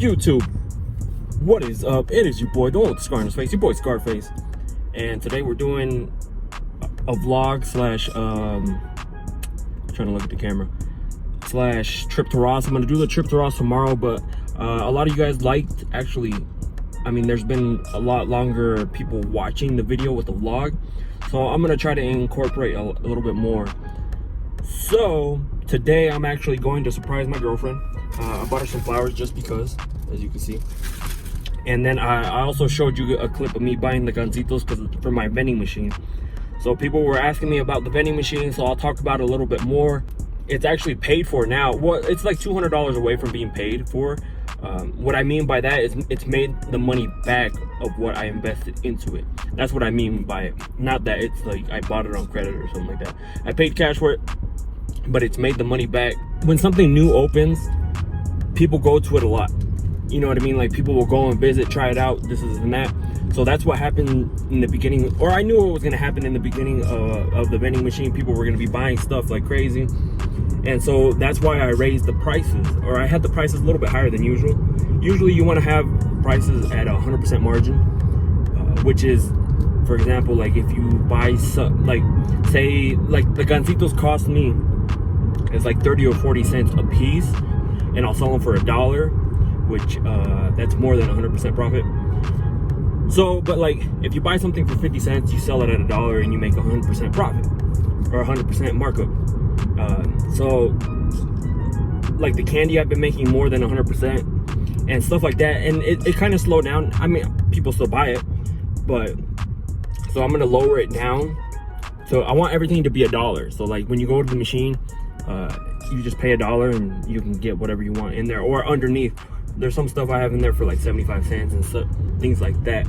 YouTube, what is up? It is your boy, the old SkarxFace, your boy SkarxFace, and today we're doing a vlog slash trying to look at the camera slash trip to Ross. I'm gonna do the trip to Ross tomorrow, but a lot of you guys liked, actually, I mean, there's been a lot longer people watching the video with the vlog, so I'm gonna try to incorporate a little bit more. So today I'm actually going to surprise my girlfriend. I bought her some flowers just because, as you can see. And then I also showed you a clip of me buying the gancitos for my vending machine. So people were asking me about the vending machine, so I'll talk about it a little bit more. It's actually paid for now. Well, it's like $200 away from being paid for. What I mean by that is it's made the money back of what I invested into it. That's what I mean by it. Not that it's like I bought it on credit or something like that. I paid cash for it, but it's made the money back. When something new opens, people go to it a lot. You know what I mean? Like, people will go and visit, try it out, this is and that. So that's what happened in the beginning, or I knew what was going to happen in the beginning of the vending machine. People were going to be buying stuff like crazy. And so that's why I raised the prices, or I had the prices a little bit higher than usual. Usually you want to have prices at 100% margin, which is, for example, like if you buy some, like say like the gancitos cost me, it's like 30 or 40 cents a piece, and I'll sell them for $1, which that's more than 100% profit. So, but like if you buy something for 50 cents, you sell it at $1 and you make 100% profit or 100% markup. So like the candy, I've been making more than 100% and stuff like that, and it kind of slowed down. I mean, people still buy it, but so I'm gonna lower it down. So I want everything to be $1. So like when you go to the machine, you just pay $1 and you can get whatever you want in there. Or underneath, there's some stuff I have in there for like 75 cents and stuff, things like that.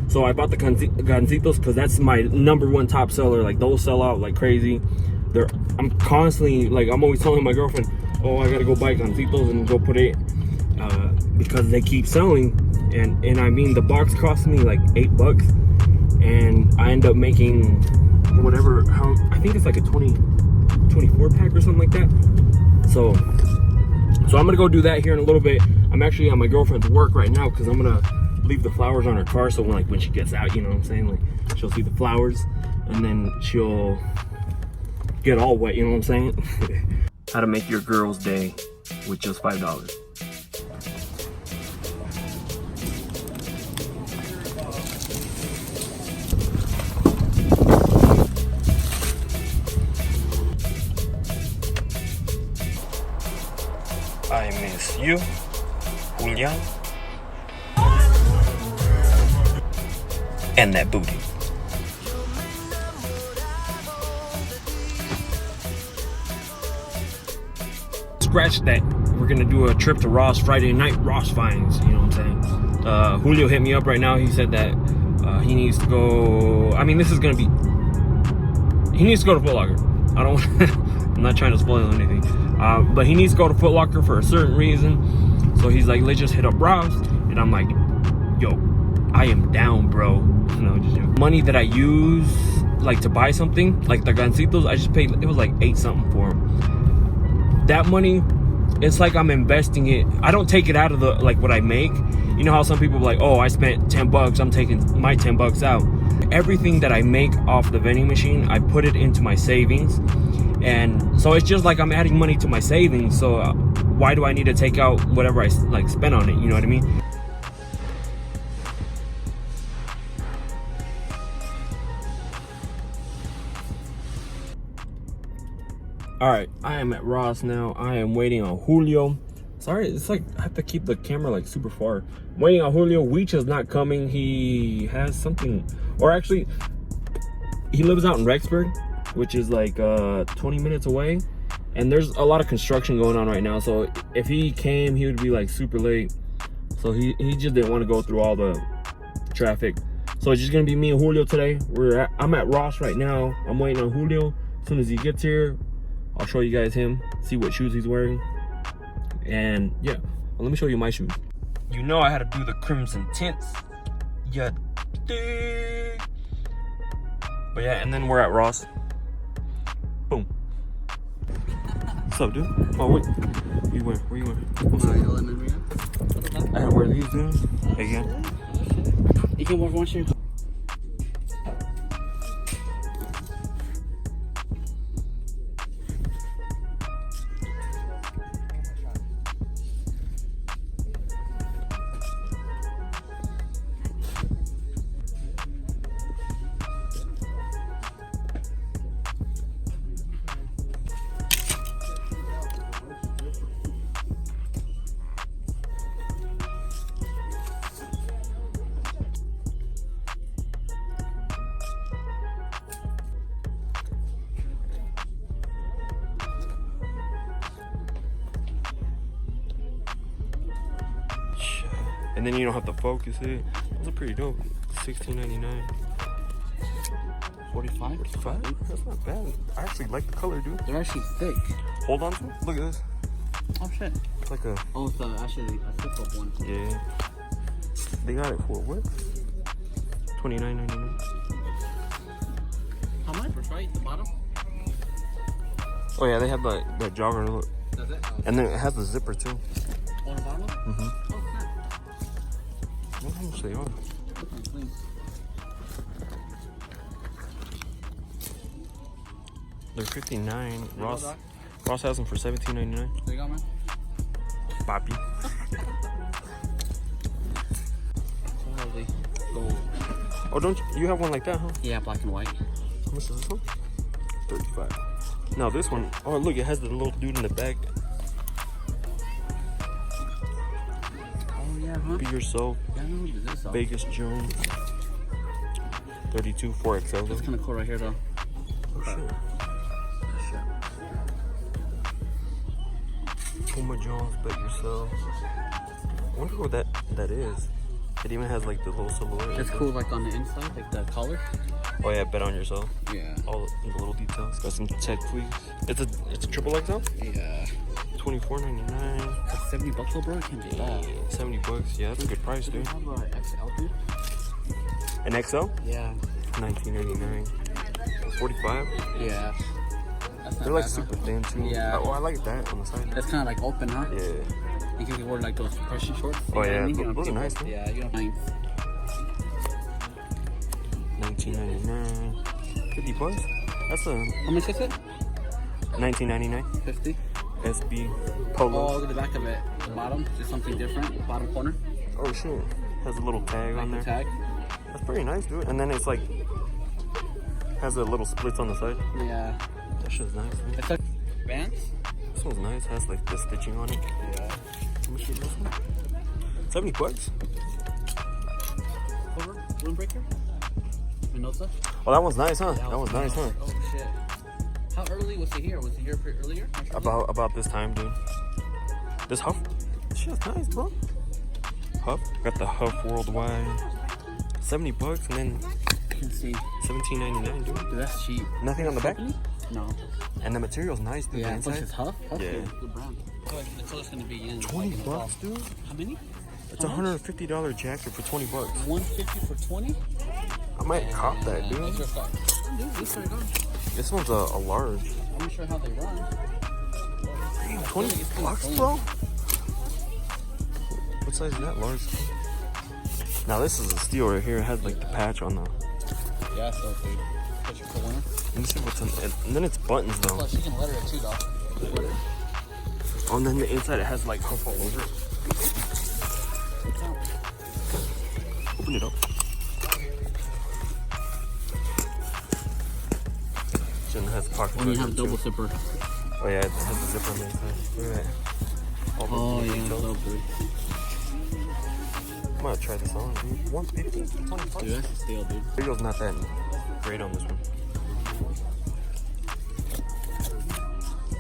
So I bought the gancitos because that's my #1 top seller. Like, those sell out like crazy. I'm constantly, like, I'm always telling my girlfriend, oh, I gotta go buy gancitos and go put it, because they keep selling. And I mean, the box cost me like $8, and I end up making whatever, I think it's like a 24 pack or something like that. So I'm gonna go do that here in a little bit. I'm actually on my girlfriend's work right now because I'm gonna leave the flowers on her car, so when she gets out, you know what I'm saying, like, she'll see the flowers and then she'll get all wet, you know what I'm saying. How to make your girl's day with just $5. I miss you, Julian, and that booty. Scratch that. We're gonna do a trip to Ross Friday night, Ross finds, you know what I'm saying. Julio hit me up right now. He said that he needs to go, I mean, this is gonna be, he needs to go to Foot Locker. I don't I'm not trying to spoil anything, but he needs to go to Foot Locker for a certain reason. So he's like, let's just hit up Ross. And I'm like, yo, I am down, bro. No, just joking. Money that I use like to buy something, like the gancitos, I just paid, it was like 8 something for them. That money, it's like I'm investing it. I don't take it out of the, like, what I make. You know how some people are like, oh, I spent $10, I'm taking my $10 out. Everything that I make off the vending machine, I put it into my savings. And so it's just like I'm adding money to my savings. So why do I need to take out whatever I like spend on it? You know what I mean? All right, I am at Ross now. I am waiting on Julio. Sorry, it's like I have to keep the camera like super far. I'm waiting on Julio. Weech is not coming. He has something, or actually, he lives out in Rexburg, which is like 20 minutes away. And there's a lot of construction going on right now. So if he came, he would be like super late. So he just didn't want to go through all the traffic. So it's just gonna be me and Julio today. I'm at Ross right now. I'm waiting on Julio. As soon as he gets here, I'll show you guys him, see what shoes he's wearing. And yeah, well, let me show you my shoes. You know I had to do the crimson tints. Yeah, but yeah, and then we're at Ross. Boom. up, dude? Oh, wait. Where you wearing? Where you wearing? What's up? I had to wear these, dude. Again. You can wear one shirt. And then you don't have to focus it. Those are pretty dope. $16.99. 45? 45? That's not bad. I actually like the color, dude. They're actually thick. Hold on to it. Look at this. Oh shit. It's like a... Oh, it's actually a flip-up one. Yeah. They got it for what? $29.99. How much? Right? The bottom? Oh yeah, they have that jogger look. Does it? Oh. And then it has the zipper too. On the bottom? Mm-hmm. Oh, snap. I wonder how much they are. Okay, They're $59. Ross has them for $17.99. there you go, man. Papi. Holy gold. Oh, don't you have one like that, huh? Yeah, black and white. How much is this one? 35. Now this one, oh look, it has the little dude in the back. Oh yeah, huh? Be yourself. Yeah, I know who this is. Vegas Jones. 32 4XL. That's kind of cool right here, though. Oh shit. Puma Jones, bet yourself. I wonder what that is. It even has like the little silhouette. It's cool, like on the inside, like the collar. Oh yeah, bet on yourself. Yeah. All the little details. Got some tech fleece. It's a triple XL. Yeah. $24.99. That's $70 though, bro. It can't be bad. $70. Yeah, that's a good price, dude. How about XL, dude? An XL? Yeah. $19.99. 45. Yeah. That's not They're like bad, super thin too. Yeah. Oh, I like that on the side. That's kind of like open, huh? Yeah. You can wear like those compression shorts. Oh yeah, You know, those are nice. Yeah, you don't mind. $19.99. $50. That's a How much is it? $19.99. 50. SB Polo. Oh, look at the back of it. The bottom, just something different. The bottom corner. Oh shit. Has a little tag Like on the there. tag. That's pretty nice, dude. And then it's like has a little splits on the side. Yeah. That shit's nice. Dude. It's like Vans. This one's nice. Has like the stitching on it. Yeah. How much is this one? $70. Over. Windbreaker. Mendoza. Oh, that one's nice, huh? That one's nice, huh? Oh shit. How early was he here? Was he here earlier? About this time, dude. This Huff. This shit's nice, bro. Huff. Got the Huff Worldwide. $70 and then I can see. $17.99, dude. Dude, that's cheap. Nothing on the back? No. And the material's nice, dude. Yeah, the plus inside. it's Huff. Huff Yeah. is a good brand. The color's gonna be in. $20, dude. How many? It's a $150 jacket for $20. $150 for 20? I might cop that, dude. Dude, these are good. This one's a large. I'm not sure how they run. Damn, $20, bro. What size is that? Large. Now this is a steal right here. It has like the patch on the. Yeah, so dude. Put your full winner. Let me see what's in it. And then it's buttons though. Plus, you can letter it too, though. Letter. Oh, and then the inside it has like Huff all over it. Open it up. And it has pocket. When you have double zipper. Oh yeah, it has the zipper on the inside. Look at that. All the Oh yeah, details. so good. I'm gonna try this on, dude. $150? $20. Dude, that's a steal, dude. Video's not that great on this one.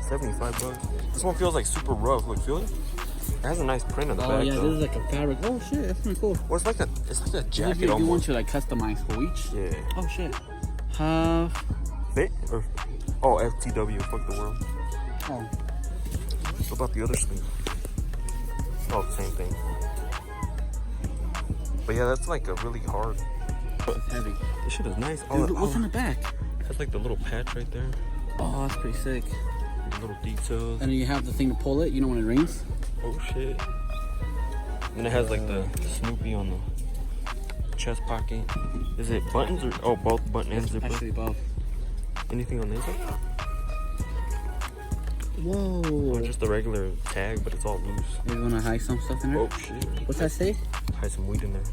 $75. This one feels like super rough. Look, feel it? It has a nice print on the back. Oh yeah, though. this is like a fabric. Oh shit, that's pretty cool. Well, it's like a jacket If you almost. want to like customize for each. Yeah. Oh shit. Half. Fit or FTW? Fuck the world. Oh. What about the other sleeve? Oh, same thing. But yeah, that's like a really hard. It's heavy. This shit is nice. Dude, what's on the back? It has like the little patch right there. Oh, that's pretty sick. Little details. And then you have the thing to pull it, you know, when it rings. Oh shit. And it has like the Snoopy on the chest pocket. Is it buttons or both button and zipper? Actually both. Anything on this side? Whoa. Or just the regular tag, but it's all loose. You wanna hide some stuff in there? Oh shit. What's that say? Hide some weed in there.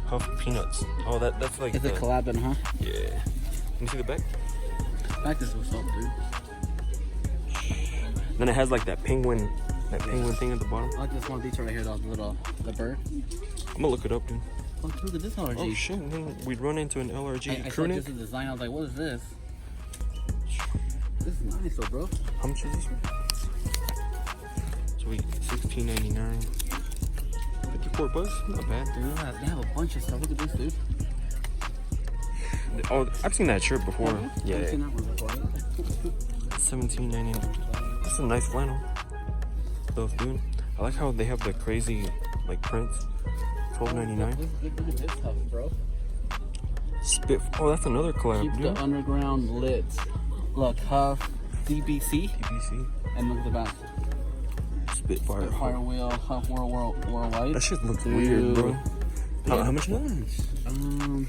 Huff peanuts. Oh, that's like It's a collab then, huh? Yeah. Can you see the back? Back is what's up, dude. Then it has like that penguin thing at the bottom. I like this one detail right here, the bird. I'm gonna look it up, dude. Oh, look at this LRG. Oh shit, man. We'd run into an LRG I crew saw neck. this is design. I was like, what is this? This is nice though, bro. How much is this one? Sweet, $16.99. 54 bucks? Not bad. Dude, they have a bunch of stuff. Look at this, dude. Oh, I've seen that shirt before. Yeah. I've seen that one before. $17.99. That's a nice flannel. Those, dude. I like how they have the crazy like prints. $12.99. Look at this stuff, bro. Spit. Oh, that's another collab, Keep dude. the underground lit. Look, Huff, DBC, PVC. and look at the back. Spitfire. Fire wheel, Huff worldwide. That shit looks weird, bro. How much is that?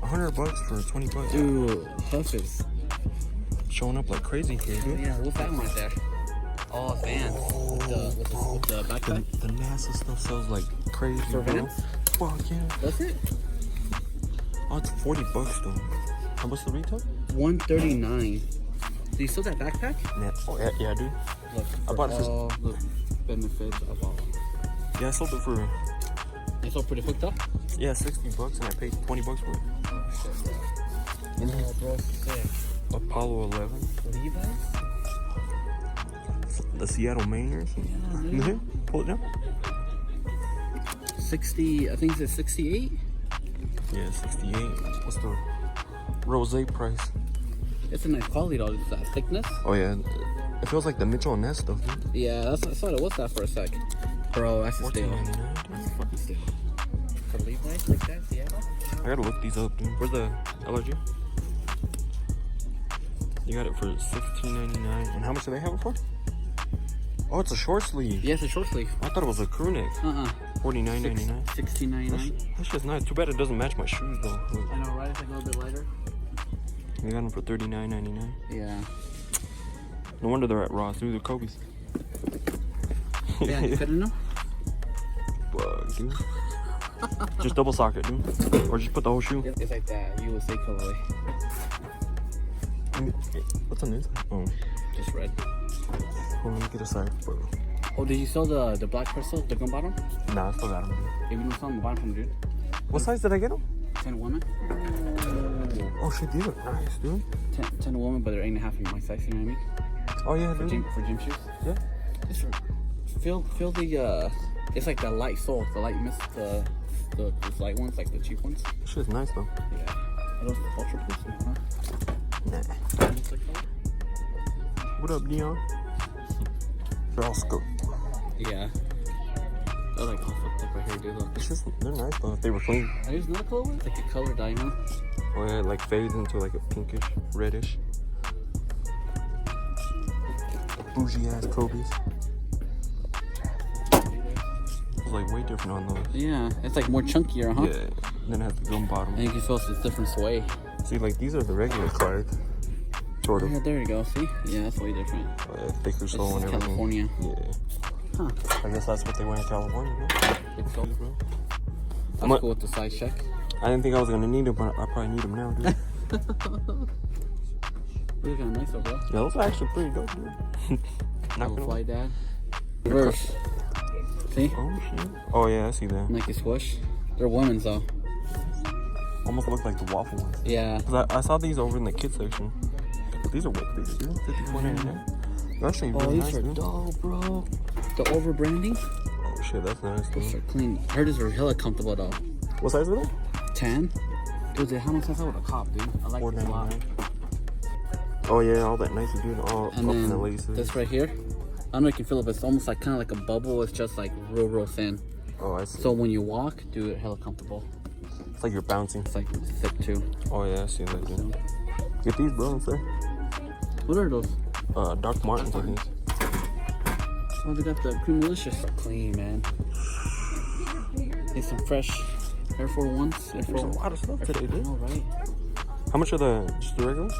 $100 for 20 bucks. Dude, Huff is Showing up like crazy here, dude. yeah. What's that one right there? Oh, Vans. With the backpack. The NASA stuff sells like crazy, For bro. Vans? Fuck yeah. That's it. Oh, it's $40 though. How much the retail? $139. Do you still that backpack? Yeah. Oh yeah, dude. Look, I bought it for. all the benefits of all. Yeah, I sold it for. It's all pretty hooked up. Yeah, $60, and I paid $20 for it. Oh shit, bro. Oh, bro, sick. Apollo 11. Levi's? The Seattle Mainers. Yeah, dude. Pull it down. 60. I think it's 68. Yeah, 68. What's the rose price? It's a nice quality though. It's that thickness. Oh yeah, it feels like the Mitchell and Ness stuff, dude. Yeah, I thought it was that for a sec. Bro, that's a steal. $14.99. That's a fucking steal. For Levi's like that, Seattle? I gotta look these up, dude. Where's the LRG? You got it for $16.99. And how much do they have it for? Oh, it's a short sleeve. Yeah, it's a short sleeve. I thought it was a crew neck. $49.99. $16.99. That's just nice. Too bad it doesn't match my shoes though. Look. I know, right? It's like a little bit lighter. You got them for $39.99. Yeah. No wonder they're at Ross. Dude, they're Kobe's. Yeah, you couldn't know? Fuck, dude. Just double sock it, dude. Or just put the whole shoe. It's like that USA colorway. What's on this? Oh, Just red. hold on, let me get a side, bro. Oh, did you sell the black Prestos, the gun bottom? Nah, I still got them, dude. If you don't sell them, buy them from dude. What size did I get them? 10 women. Oh shit, these are nice, dude. 10 women, but they're 8.5 in my size, you know what I mean? Oh yeah, dude. For gym shoes. Yeah. Just feel the it's like the light sole, the light mist, the light ones, like the cheap ones. This shit's nice though. Yeah. Are those ultra boost? Huh? Nah. Looks like that. What up, Leon? Roscoe. Yeah. They're like all fucked up right here, dude. Look. It's just, they're nice though. If they were clean. Are these another color? It's like a color diamond. Oh yeah, it like fades into like a pinkish, reddish. Bougie ass Kobe's. It's like way different on those. Yeah, it's like more chunkier, huh? Yeah. Then it has the gum bottom. And you can feel it's different sway. See, like these are the regular cards. Sort of. Yeah, there you go. See? Yeah, that's way different. Thicker sole and This is everything. California. Yeah. Huh. I guess that's what they wear in California, bro. It's so, Bro. that's cool with the size check. I didn't think I was gonna need them, but I probably need them now, dude. These are kind of nice though, bro. Yeah, those are actually pretty dope, dude. Not Little gonna fly lie. dad. Reverse. See? Oh shit. Oh yeah, I see that. Nike swoosh. They're women's though. Almost look like the waffle ones. Yeah. Cause I saw these over in the kids section. These are way bigger, dude. $54.99. They're actually really Oh, these nice, are dude. dope, bro. The over branding. Oh shit, that's nice, Those dude. are clean. Hers are hella comfortable though. What size are they? 10. Dude, how much size with a cop, dude? I like this a lot. $4.99. Oh yeah, all that nice, dude. All And up in the then laces. this right here. I don't know if you can feel it, but it's almost like kind of like a bubble. It's just like real thin. Oh, I see. So when you walk, dude, hella comfortable. It's like you're bouncing. It's like thick too. Oh yeah, I see that, dude. Get these, bro, sir. What are those? Doc Martens, I think. Oh, they got the Cream Delicious. Clean, man. Need some fresh Air Force Ones. There's a lot of stuff today, dude. All right. How much are just the regulars?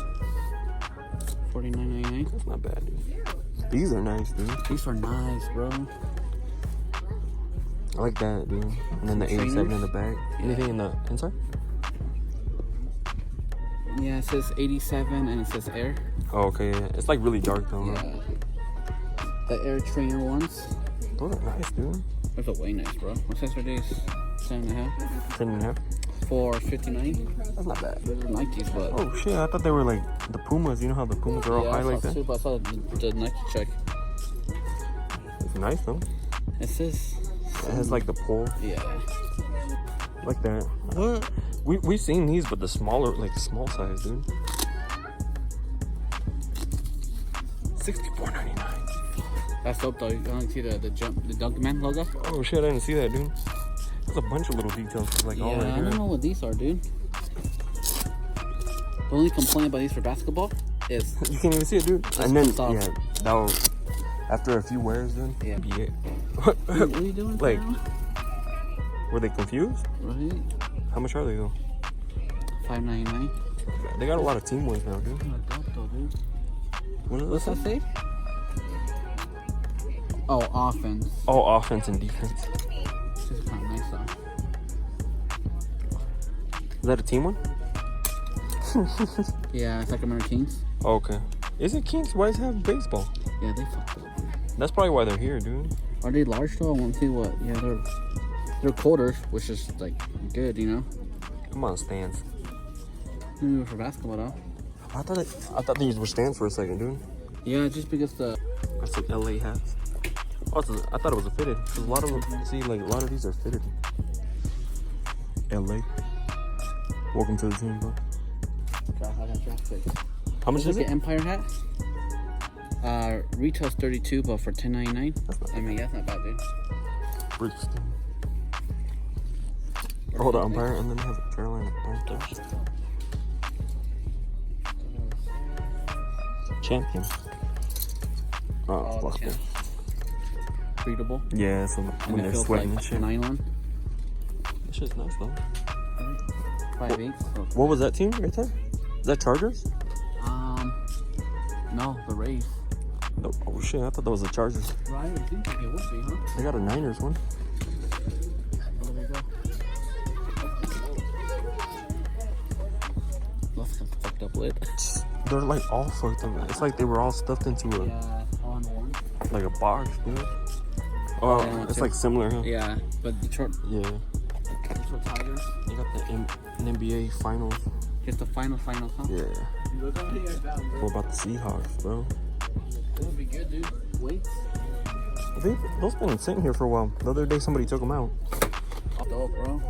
$49.99. That's not bad, dude. These are nice, dude. These are nice, bro. I like that, dude. And then the 87 in the back. Anything in the inside? Yeah, it says 87 and it says Air. Oh, okay. Yeah. It's like really dark though. Yeah. Huh? The Air Trainer ones. Those are nice, dude. Those are way nice, bro. What size are these? 10.5. 10.5. For $59. That's not bad. Those are Nikes, but. Oh shit! I thought they were like the Pumas. You know how the Pumas are all high like that? Too, but I saw the Nike check. It's nice though. It says. It has like the pole. Yeah. Like that. What? We've seen these, but the smaller, like the small size, dude. $64.99. That's dope though. You don't see the Dunkman logo? Oh shit! I didn't see that, dude. There's a bunch of little details, like all right I here. don't know what these are, dude. The only complaint about these for basketball is you can't even see it, dude. And then soft. yeah, that was after a few wears, dude. Yeah. What what are you doing? Like, now? were they confused? Right. How much are they though? $5.99. They got a lot of team ones now, dude. Dope though, dude. What's that say? Oh, offense. Oh, offense and defense. This is kind of nice though. Is that a team one? Yeah, it's like American Kings. Oh, okay. Is it Kings? Why does it have baseball? Yeah, they fucked up. That's probably why they're here, dude. Are they large though? I want to see what. Yeah, they're quarters, which is like good, you know. Come on, stands. Maybe for basketball though. I thought these were stands for a second, dude. Yeah, just because the. That's like LA hats. Oh, I thought it was a fitted. Cause a lot of them, see, like a lot of these are fitted. LA. Welcome to the team, bro. How much is it? An Empire hat. Retail's $32, but for $10.99. I mean, that's not bad, dude. Brixton. Oh, the Empire, and then they have a Carolina Panthers. Champion. Oh, fuck it. Breathable. Yeah, so when they're sweating like and shit. Nylon. That shit's nice though. 5/8. What was that team right there? Is that Chargers? No, the Rays. Oh shit, I thought that was the Chargers. Right, I think it would be, huh? They got a Niners one. Oh, there you go. That's fucked up lid. They're like all fucked up. It's like they were all stuffed into a on one. like a box, dude. Oh, Yeah, it's like similar, huh? Yeah, but Detroit. Yeah. Detroit Tigers. They got the NBA Finals. It's the finals, huh? Yeah. What about the Seahawks, bro? That would be good, dude. Weights. Those been sitting here for a while. The other day somebody took them out. Dope, bro.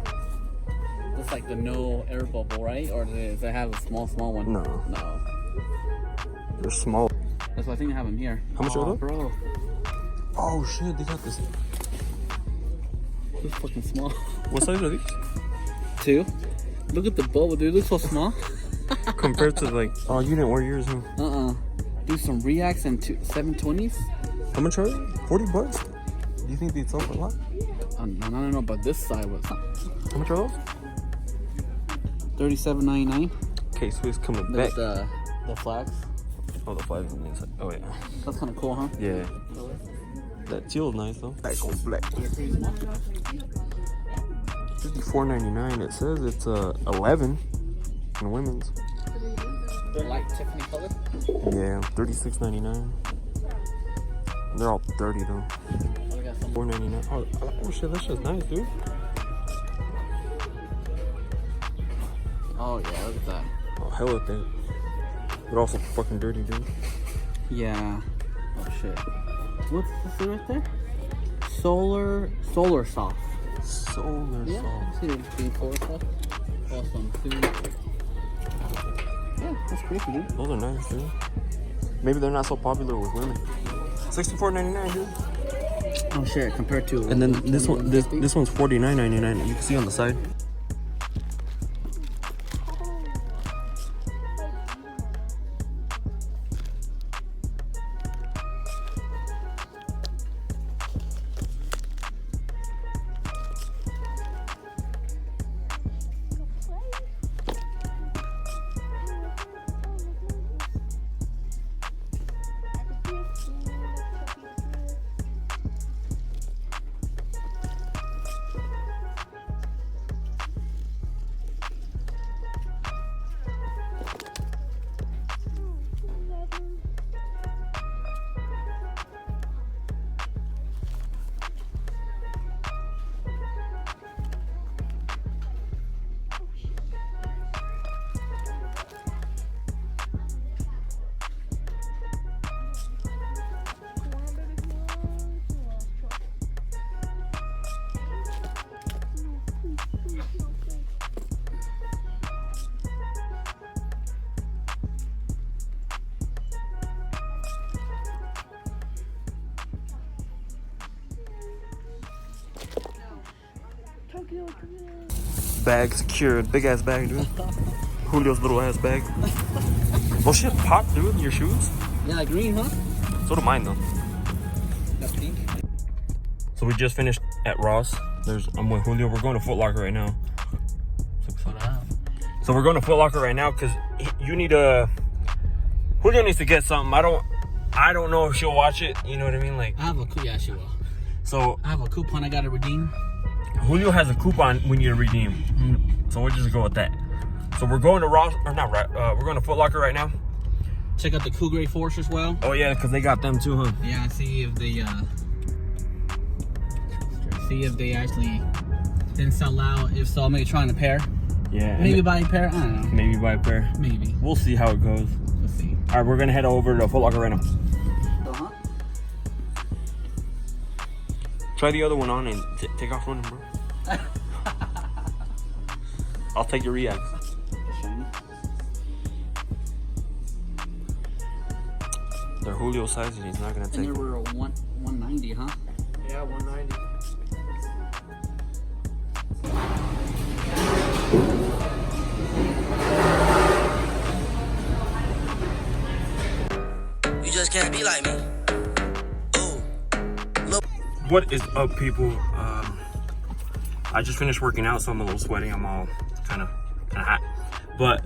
That's like the no air bubble, right? Or does it have a small one? No. No. They're small. That's why I think I have them here. How much are they? Bro. Oh shit, they got this. This is fucking small. What size are these? 2. Look at the bubble, dude. It looks so small. Compared to like, oh, you didn't wear yours, huh? Do some Reacts and 720s. How much are they? $40? Do you think they'd sell for a lot? I don't know, but this side was. How much are those? $37.99. Okay, so it's coming back. The flags. Oh, the flags on the inside. Oh yeah. That's kind of cool, huh? Yeah. That teal is nice though. Black on black. $54.99. It says it's 11 in women's. Light Tiffany color. Yeah, $36.99. They're all 30 though. $4.99. Oh shit, that shit's nice, dude. Oh yeah, look at that. Oh hell with that. They're also fucking dirty, dude. Yeah. Oh shit. What's this thing right there? Solar Soft. Solar Yeah, Soft. I see it being Solar Soft. Awesome. Yeah, that's crazy, dude. Those are nice, dude. Maybe they're not so popular with women. $64.99, dude. Oh shit, compared to. And then this one's $49.99. You can see on the side. Bag secured. Big ass bag, dude. Julio's little ass bag. Well, shit popped, dude. Your shoes? Yeah, like green, huh? So do mine, though. That's pink. So we just finished at Ross. I'm with Julio. We're going to Foot Locker right now. So we're going to Foot Locker right now because you need a. Julio needs to get something. I don't know if she'll watch it. You know what I mean? Like. I have a coupon. Yeah, she will. So I have a coupon I gotta redeem. Julio has a coupon we need to redeem. So we'll just go with that. So we're going to Ross or not? We're going to Foot Locker right now. Check out the Cool Gray Force as well. Oh yeah, because they got them too, huh? Yeah, see if they actually didn't sell out. If so, maybe try on a pair. Yeah. Maybe buy a pair. I don't know. Maybe buy a pair. Maybe. We'll see how it goes. Let's see. All right, we're gonna head over to Foot Locker right now. Uh-huh. Try the other one on and take off running, bro. I'll take your reacts. They're Julio size and he's not gonna take. And they were 190, huh? Yeah, 190. You just can't be like me. Ooh. Look. What is up, people? I just finished working out, so I'm a little sweaty. I'm all kind of hot. But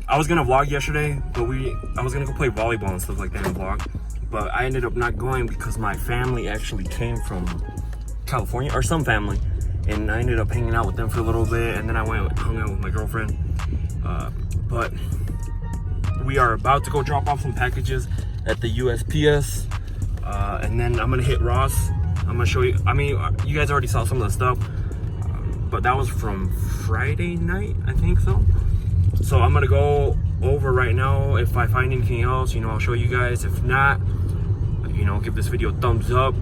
I was gonna vlog yesterday, but I was gonna go play volleyball and stuff like that and vlog. But I ended up not going because my family actually came from California, or some family, and I ended up hanging out with them for a little bit, and then I hung out with my girlfriend. But we are about to go drop off some packages at the USPS, and then I'm gonna hit Ross. I'm gonna show you. I mean, you guys already saw some of the stuff, but that was from Friday night, I think so. So I'm gonna go over right now. If I find anything else, I'll show you guys. If not, give this video a thumbs up.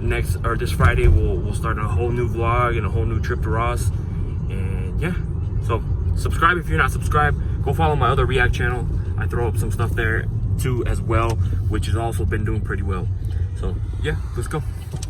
This Friday we'll start a whole new vlog and a whole new trip to Ross. And yeah, so subscribe if you're not subscribed. Go follow my other React channel. I throw up some stuff there too as well, which has also been doing pretty well. So yeah, let's go.